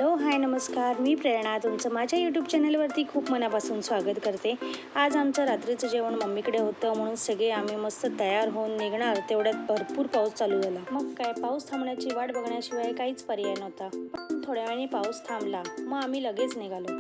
Hello hi नमस्कार, मी प्रेरणा तुमचं माझ्या यूट्यूब चॅनलवरती खूप मनापासून स्वागत करते। आज आमचं रात्रीचं जेवण मम्मीकडे होतं म्हणून सगळे आम्ही मस्त तयार होऊन निघणार तेवढ्यात भरपूर पाऊस चालू झाला। मग काय पाऊस थांबण्याची वाट बघण्याशिवाय काहीच पर्याय नव्हता। पण थोड्या वेळाने पाऊस थांबला, मग आम्ही लगेच निघालो।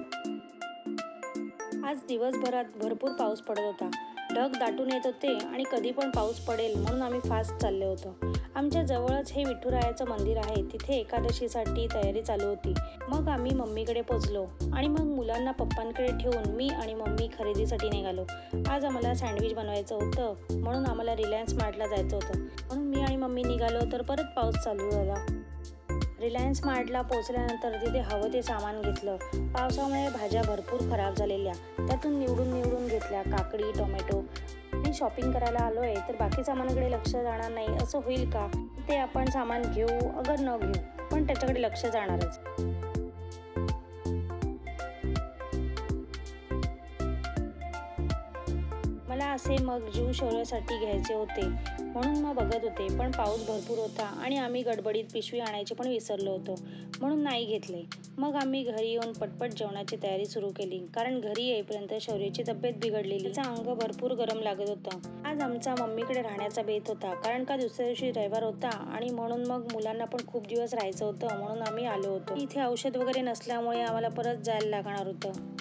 आज दिवसभरात भरपूर पाऊस पडत होता, ढग दाटून येत होते आणि कधी पण पाऊस पडेल म्हणून आम्ही फास्ट चाललो होतो। आमच्या जवळच हे विठुरायाचं मंदिर आहे, तिथे एकादशीसाठी तयारी चालू होती। मग आम्ही मम्मीकडे पोचलो आणि मग मुलांना पप्पांकडे ठेवून मी आणि मम्मी खरेदीसाठी निघालो। आज आम्हाला सँडविच बनवायचं होतं म्हणून आम्हाला रिलायन्स मार्टला जायचं होतं, म्हणून मी आणि मम्मी निघालो तर परत पाऊस चालू झाला। रिलायन्स मार्टला पोचल्यानंतर तिथे हवं ते सामान घेतलं। पावसामुळे भाज्या भरपूर खराब झालेल्या, त्यातून निवडून घेतल्या काकडी टोमॅटो। मी शॉपिंग करायला आलो आहे तर बाकी सामानाकडे लक्ष जाणार नाही असं होईल का? ते आपण सामान घेऊ अगर न घेऊ पण त्याच्याकडे लक्ष जाणारच। मला असे मग जीव शौर्यासाठी घ्यायचे होते म्हणून मग बघत होते, पण पाऊस भरपूर होता आणि आम्ही गडबडीत पिशवी आणायची पण विसरलो होतो म्हणून नाही घेतले। मग आम्ही घरी येऊन पटपट जेवणाची तयारी सुरू केली, कारण घरी येईपर्यंत शौर्याची तब्येत बिघडलेली, तिचं अंग भरपूर गरम लागत होतं। आज आमचा मम्मीकडे राहण्याचा बेत होता, कारण का दुसऱ्या दिवशी रविवार होता आणि म्हणून मग मुलांना पण खूप दिवस राहायचं होतं म्हणून आम्ही आलो होतो। इथे औषध वगैरे नसल्यामुळे आम्हाला परत जायला लागणार होतं।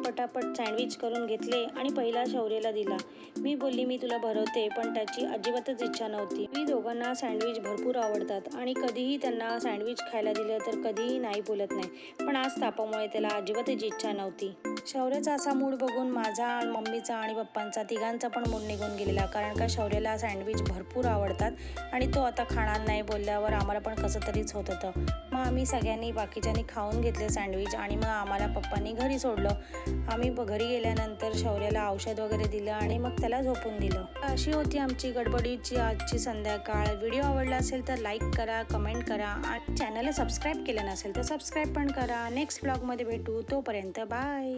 पटापट सँडविच करून घेतले आणि पहिला शौर्याला दिला। मी बोलली मी तुला भरवते, पण त्याची अजिबातच इच्छा नव्हती। मी दोघांना सँडविच भरपूर आवडतात आणि कधीही त्यांना सँडविच खायला दिलं तर कधीही नाही बोलत नाही, पण आज तापामुळे त्याला अजिबातच इच्छा नव्हती। शौर्याचा असा मूड बघून माझा, मम्मीचा आणि पप्पांचा तिघांचा पण मूड निघून गेलेला, कारण का शौर्याला सँडविच भरपूर आवडतात आणि तो आता खाणार नाही बोलल्यावर आम्हाला पण कसं तरीच होत होतं। मग आम्ही सगळ्यांनी बाकीच्यांनी खाऊन घेतले सँडविच आणि मग आम्हाला पप्पांनी घरी सोडलं। आम्ही घरी गेल्यानंतर शौर्याला औषध वगैरे दिलं आणि मग त्याला झोपून दिलं। अशी होती आमची गडबडीची आजची संध्याकाळ। व्हिडिओ आवडला असेल तर लाईक करा, कमेंट करा आणि चॅनलला सबस्क्राईब केलं नसेल तर सबस्क्राईब पण करा। नेक्स्ट ब्लॉगमध्ये भेटू, तोपर्यंत बाय।